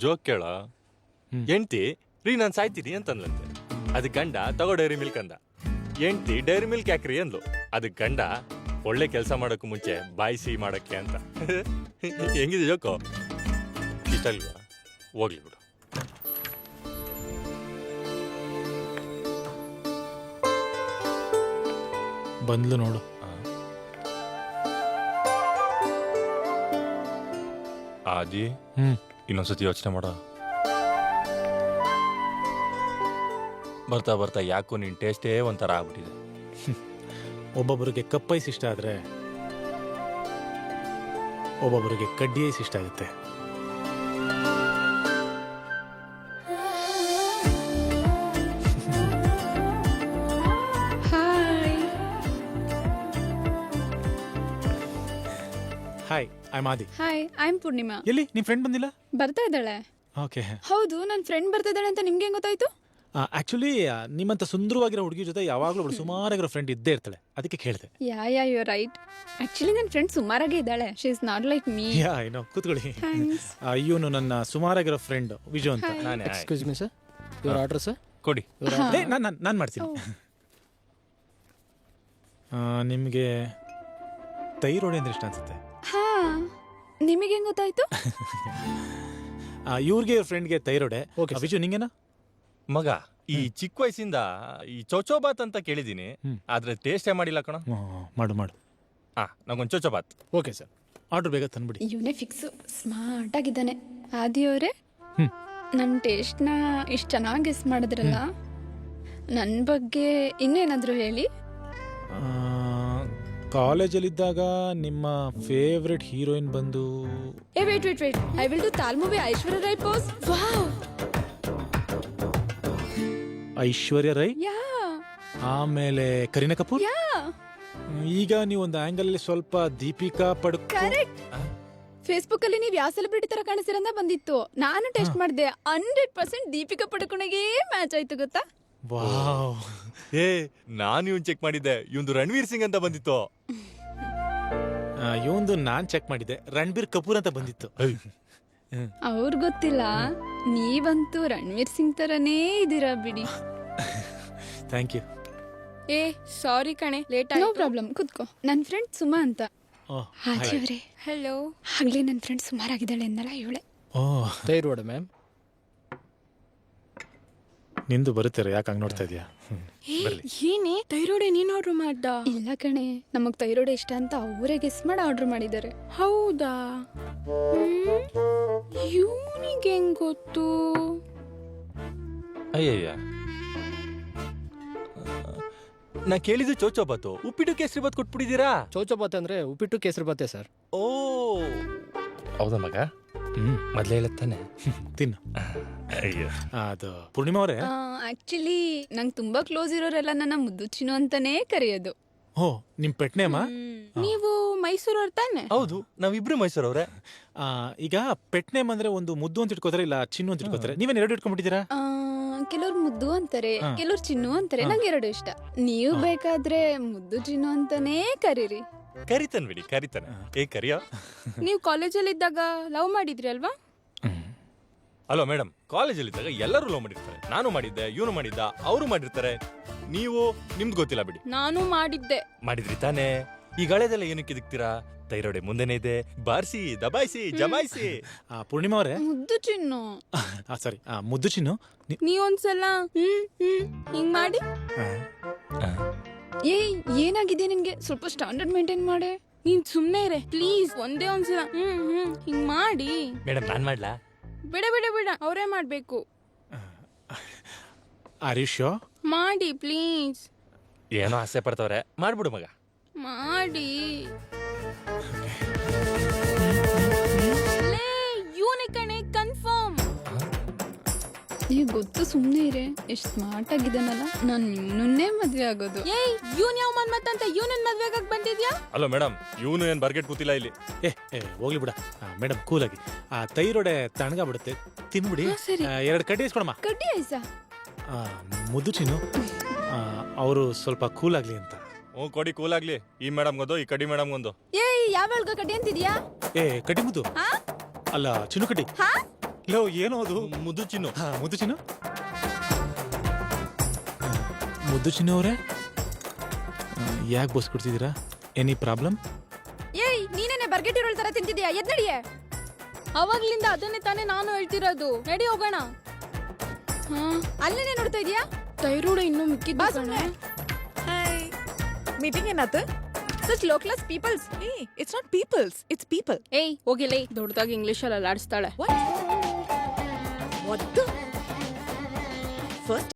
Joke ಕೇಳ ಎಂಟಿ ರೀ ನಾನ್ ಸಾಯ್ತೀನಿ ಅಂತಂದ್ಲಂತೆ. ಅದಕ್ ಗಂಡ ತಗೋ ಡೈರಿ ಮಿಲ್ಕ್ ಅಂದ. ಎಂಟಿ ಡೈರಿ ಮಿಲ್ಕ್ ಯಾಕ್ರಿ ಅಂದ್ಲು. ಅದಕ್ ಗಂಡ ಒಳ್ಳೆ ಕೆಲಸ ಮಾಡಕ್ಕೂ ಮುಂಚೆ ಬಾಯಿ ಸಿಹಿ ಮಾಡಕ್ಕೆ ಅಂತ. ಹೆಂಗಿದೆ ಜೋಕು? ಇಷ್ಟ ಅಲ್ವಾ? ಹೋಗ್ಲಿ ಬಿಡು. ಬಂದ್ಲು ನೋಡು. ಆದಿ ಇನ್ನೊಂದ್ಸತಿ ಯೋಚನೆ ಮಾಡ. ಬರ್ತಾ ಬರ್ತಾ ಯಾಕೋ ನಿನ್ ಟೇಸ್ಟೇ ಒಂಥರ ಆಗ್ಬಿಟ್ಟಿದೆ. ಒಬ್ಬೊಬ್ಬರಿಗೆ ಕಪ್ ಐಸ್ ಇಷ್ಟ ಆದ್ರೆ ಒಬ್ಬೊಬ್ಬರಿಗೆ ಕಡ್ಡಿ ಐಸ್ ಇಷ್ಟ ಆಗುತ್ತೆ. Hi, I Aadi. Hi, I am Poornima. ಎಲ್ಲಿ ನಿಮ್ ಫ್ರೆಂಡ್ ಬಂದಿಲ್ಲ? ಬರ್ತಾ ಇದ್ದಾಳೆ. ಓಕೆ. ಹೌದು, ನನ್ನ ಫ್ರೆಂಡ್ ಬರ್ತಾ ಇದ್ದಾಳೆ ಅಂತ ನಿಮ್ಗೆ ಹೆಂಗ್ ಗೊತ್ತಾಯ್ತು? ಆಕ್ಚುಲಿ ನಿಮ್ಮಂತ ಸುಂದರವಾಗಿರೋ ಹುಡುಗಿ ಜೊತೆ ಯಾವಾಗಲೂ ಒಬ್ಳು ಸುಮಾರಾಗಿರೋ ಫ್ರೆಂಡ್ ಇದ್ದೇ ಇರ್ತಾಳೆ, ಅದಕ್ಕೆ ಕೇಳಿದೆ. Yeah you right. ಆಕ್ಚುಲಿ ನನ್ನ ಫ್ರೆಂಡ್ ಸುಮಾರಾಗೆ ಇದ್ದಾಳೆ. She is not like me. Yeah ಏನೋ ಕೂತ್ಕೊಳ್ಳಿ. ಇವನು ನನ್ನ ಸುಮಾರಾಗಿರೋ ಫ್ರೆಂಡ್ ವಿಜು ಅಂತ. Excuse me sir, your order sir. ಕೊಡಿ. ನಾನು ಮಾಡ್ತೀನಿ. ನಿಮಗೆ ತೈರೋಡಿ ಅಂದ್ರೆ ಇಷ್ಟ ಅನ್ಸುತ್ತೆ. ಹಾ, ನಿಮಗೆ ಹೆಂಗ್ ಗೊತ್ತಾಯ್ತು? ಇವ್ರಿಗೆ ಫ್ರೆಂಡ್ಗೆ ತೈರೋಡೆ. ವಿಜು ನಿಂಗೇನಾ? ಮಗ, ಈ ಚಿಕ್ಕ ವಯಸ್ಸಿಂದ ಈ ಚೌಚೌಬಾತ್ ಅಂತ ಕೇಳಿದೀನಿ, ಆದ್ರೆ ಟೇಸ್ಟೇ ಮಾಡಿಲ್ಲ ಕಣ. ಮಾಡು ಮಾಡು. ನಂಗೊಂದು ಚೌಚೌಬಾತ್. ಓಕೆ ಸರ್, ಆರ್ಡರ್ ಬೇಗ ತಂದ್ಬಿಡಿ. ಇವನೇ ಫಿಕ್ಸ್, ಸ್ಮಾರ್ಟ್ ಆಗಿದ್ದಾನೆ. ಆದಿ ಅವರೇ, ನನ್ನ ಟೇಸ್ಟ್ನ ಇಷ್ಟು ಚೆನ್ನಾಗಿ ಗೆಸ್ ಮಾಡಿದ್ರಲ್ಲ, ನನ್ನ ಬಗ್ಗೆ ಇನ್ನೇನಾದರೂ ಹೇಳಿ. ಕಾಲೇಜಲ್ಲಿದ್ದಾಗ ನಿಮ್ಮ ಫೇವ್ರೆಟ್ ಹೀರೋಯಿನ್ ಬಂದು wait I will do Taal movie Aishwarya Rai pose. Wow, Aishwarya Rai. Yeah. ಆಮೇಲೆ ಕರೀನಾ ಕಪೂರ್. ಯಾ. ಈಗ ನೀವು ಒಂದು ಆಂಗಲ್ ಅಲ್ಲಿ ಸ್ವಲ್ಪ ದೀಪಿಕಾ ಪಡುಕೋಣೆ. ಕರೆಕ್ಟ್. ಫೇಸ್ಬುಕ್ ಅಲ್ಲಿ ನೀವು ಯಾವ ಸೆಲೆಬ್ರಿಟಿ ತರ ಕಾಣಿಸಿರಂದ ಬಂದಿತ್ತು. ನಾನು ಟೆಸ್ಟ್ ಮಾಡಿದೆ, 100% ದೀಪಿಕಾ ಪಡುಕೋಣೆಗೆ ಮ್ಯಾಚ್ ಆಯ್ತು ಗೊತ್ತಾ? ವಾವ್. ನಾನು ಇವನ್ ಚೆಕ್ ಮಾಡಿದ್ದೆ, ಇವಂದು ರಣವೀರ್ ಸಿಂಗ್ ಅಂತ ಬಂದಿತ್ತು. ಇವಂದು ನಾನ್ ಚೆಕ್ ಮಾಡಿದ್ದೆ, ರಣಬೀರ್ ಕಪೂರ್ ಅಂತ ಬಂದಿತ್ತು. ಅವ್ರ್ ಗೊತ್ತಿಲ್ಲ, ನೀವಂತೂ ರಣವೀರ್ ಸಿಂಗ್ ತರನೇ ಇದೀರಾ ಬಿಡಿ. Thank you. ಸಾರಿ ಕಣೆ, ಲೇಟ್ ಆಯ್ತು. ನೋ ಪ್ರಾಬ್ಲಮ್, ಕುತ್ಕೋ. ನನ್ನ ಫ್ರೆಂಡ್ ಸುಮಾ ಅಂತ. ಹಾಜಿ ಅವರೇ. ಹೆಲೋ. ಆಗ್ಲೇ ನನ್ನ ಫ್ರೆಂಡ್ ಸುಮಾರಾಗಿದ್ದಾಳೆ ಎಂದಲ್ಲ ಇವಳೆ. ತೈರೋಡ್ ಮ್ಯಾಮ್. ನಿಂದು ಬರುತ್ತಾರೆ, ಯಾಕೆ ಹಂಗೆ ನೋಡ್ತಾ ಇದೀಯಾ? ಏನೇ ತೈರೋಡೆ ನೀನ್ ಆರ್ಡರ್ ಮಾಡ್ದ? ಇಲ್ಲ ಕಣೆ, ನಮಗ್ ತೈರೋಡೆ ಇಷ್ಟ ಅಂತ ಅವರೇ ಗೆಸ್ ಮಾಡಿ ಆರ್ಡರ್ ಮಾಡಿದ್ದಾರೆ. ಹೌದಾ? ಇವನಿಗೆ ಹೆಂಗ್ ಗೊತ್ತು? ಅಯ್ಯಯ್ಯ, ನಾ ಕೇಳಿದ್ದು ಚೌಚೌಬಾತು. ಉಪ್ಪಿಟ್ಟು ಕೇಸರಿ ಬಾತ್ ಕೊಟ್ಬಿಟ್ಟಿದ್ದೀರಾ? ಚೌಚೌಬಾತ್ ಅಂದ್ರೆ ಉಪ್ಪಿಟ್ಟು ಕೇಸರಿ ಬಾತೆ ಸರ್. ಓ ಹೌದಾ ಮಗ? ಮೊದ್ಲೇ ಹೇಳತ್ತಾನೆ, ತಿನ್ನು. ಅಯ್ಯೋ. ಅದು ಪೂರ್ಣಿಮಾ ಅವರೇ, ಆಕ್ಚುಲಿ ನಂಗೆ ತುಂಬಾ ಕ್ಲೋಸ್ ಇರೋರೆಲ್ಲ ನನ್ನ ಮುದ್ದು ಚಿನ್ನು ಅಂತಾನೇ ಕರೆಯೋದು. ಓ ನಿಮ್ ಪೆಟ್ ನೇಮ? ನೀವು ಮೈಸೂರವ್ರ ತಾನೆ? ಹೌದು, ನಾವಿಬ್ರು ಮೈಸೂರವ್ರೆ. ಈಗ ಪೆಟ್ ನೇಮ್ ಅಂದ್ರೆ ಒಂದು ಮುದ್ದು ಅಂತ ಇಟ್ಕೋತಾರೆ, ಇಲ್ಲ ಚಿನ್ನು ಅಂತ ಇಟ್ಕೋತಾರೆ. ನೀವೇನ್ ಎರಡು ಇಟ್ಕೊಂಡ್ಬಿಟ್ಟಿದ್ದೀರಾ? ಕೆಲವ್ರು ಮುದ್ದು ಅಂತಾರೆ, ಕೆಲವ್ರು ಚಿನ್ನು ಅಂತಾರೆ. ನಂಗೆ ಎರಡು ಇಷ್ಟ. ನೀವು ಬೇಕಾದ್ರೆ ಮುದ್ದು ಚಿನ್ನು ಅಂತಾನೇ ಕರೀರಿ. ಕರಿತಾನೆ ಬಿಡಿ, ಕರಿತಾನೆ. ಕರಿಯ. ನೀವು ಕಾಲೇಜಲ್ಲಿ ಇದ್ದಾಗ ಲವ್ ಮಾಡಿದ್ರಿ ಅಲ್ವಾ? ಅಲೋ ಮೇಡಮ್, ಕಾಲೇಜಲ್ಲಿ ಇದ್ದಾಗ ಎಲ್ಲರೂ ಲವ್ ಮಾಡಿರ್ತಾರೆ. ನಾನು ಮಾಡಿದ್ದೆ, ಇವನು ಮಾಡಿದ್ದ, ಅವರು ಮಾಡಿರ್ತಾರೆ. ನೀವು ನಿಮ್ದು ಗೊತ್ತಿಲ್ಲ ಬಿಡಿ. ನಾನು ಮಾಡಿದ್ದೆ. ಮಾಡಿದ್ರಿ ತಾನೇ? ಈ ಗಳೆದೆಲ್ಲ ಏನಕ್ಕೆ ದಿಕ್ತೀರಾ? ತೈರೋಡೆ ಮುಂದೆನೆ ಇದೆ, ಬಾರಿಸಿ ದಬಾಯಿಸಿ ಜಮಾಯಿಸಿ. ಪೂರ್ಣಿಮಾ ಅವರೇ, ಮುದ್ದು ಚಿನ್ನು. ಸಾರಿ, ಮುದ್ದು ಚಿನ್ನು. ನೀವೊಂದ್ಸಲ ಹಿಂಗ್ ಮಾಡಿ. ಏನಾಗಿದೆ ನಿನ್ಗೆ? ಸ್ವಲ್ಪ ಸ್ಟ್ಯಾಂಡರ್ಡ್ ಮೇಂಟೈನ್ ಮಾಡೆ. ನೀನ್ ಸುಮ್ನೆ ಇರೆ ಪ್ಲೀಸ್. ಒಂದೇ ಒಂದ್ಸಲ ಹಿಂಗ್ ಮಾಡಿ. ಮೇಡಮ್, ನಾನ್ ಮಾಡ್ಲಾ? ಬಿಡ ಬಿಡ ಬಿಡ, ಅವರೇ ಮಾಡ್ಬೇಕು. ಆರಿಶೋ ಮಾಡಿ ಪ್ಲೀಸ್. ಏನೋ ಆಸೆ ಪಡ್ತವ್ರೆ, ಮಾಡ್ಬಿಡು ಮಗ. ಮಾಡಿ. ಇವನೇ ಕಣೆ ಕನ್ಫರ್ಮ್. ನೀವು ಗೊತ್ತು, ಸುಮ್ನೆ ಇರೆ. ಎಷ್ಟು ಸ್ಮಾರ್ಟ್ ಆಗಿದ್ದಾನಲ್ಲ. ನಾನು ಇವನನ್ನೇ ಮದ್ವೆ ಆಗೋದು. ಇವನ್ ಯಾವ ಮನ್ಮತ್ತಂತ ಇವನನ್ ಮದ್ವೆಗಾಗ್ ಬಂದಿದ್ಯಾ? ಅಲೋ ಮೇಡಮ್, ಇವನು ಏನ್ ಬರ್ಗೆಟ್ ಕೂತಿಲ್ಲ ಇಲ್ಲಿ. ಹೋಗ್ಲಿ ಬಿಡ ಮೇಡಮ್, ಕೂಲಾಗಿ. ತೈರೋಡೆ ತಣ್ಣಗ ಬಿಡುತ್ತೆ, ತಿನ್ಬಿಡಿ. ಎರಡು ಕಡ್ಡಿ ಇಸ್ಕೊಳಮ್ಮ. ಕಡ್ಡಿ ಐಸಾ? ಮುದ್ದು ಚಿನ್ನು ಅವರು ಸ್ವಲ್ಪ ಕೂಲಾಗ್ಲಿ ಅಂತ. ಕೊಡಿ, ಕೂಲಾಗ್ಲಿ. ಈ ಮೇಡಮ್ಗೊಂದು, ಈ ಕಡಿ ಮೇಡಮ್ಗೊಂದು. ಯಾವಾಗ ಕಡ್ಡಿ ಅಂತಿದ್ಯಾ? ಕಡ್ಡಿ ಮುದ್ದು. ಅಲ್ಲ ಚಿನ್ನುಕಟ್ಟಿ ಲೋ ಏನೋ ಅದು ಮುದ್ದು ಚಿನ್ನು. ಮುದ್ದು ಚಿನ್ನು ಮುದ್ದು ಚಿನ್ನು ಅವರೇ ಯಾಕೆ ಬಸ್ ಕೊಡ್ತಿದ್ದೀರಾ? Any problem? ಏಯ್ ನೀನೇನೆ ಬರ್ಗೆಟಿರೋಳ್ ತರ ತಿಂತಿದ್ಯಾ? ಎದ್ ನಡಿಯೇ. ಅವಾಗ್ಲಿಂದ ಅದನ್ನೇ ತಾನೇ ನಾನು ಹೇಳ್ತಿರೋದು. ನಡಿ ಹೋಗೋಣ. ಅಲ್ಲೇನೆ ನೋಡ್ತಾ ಇದೀಯಾ? ತೈರೋಡ ಇನ್ನೂ ಮಿಕ್ಕಿದ್ದು ಕಣೆ. ಹಾಯ್ ಮೀಟಿಂಗ್ ಏನಾತು? Such low class peoples. Hey, it's not peoples, it's people. ಏಯ್ ಹೋಗಿಲೇ ದೊಡ್ಡದಾಗಿ ಇಂಗ್ಲಿಷಲ್ಲಿ ಅಲ್ಲಾಡಿಸ್ತಾಳೆ. What? What the? First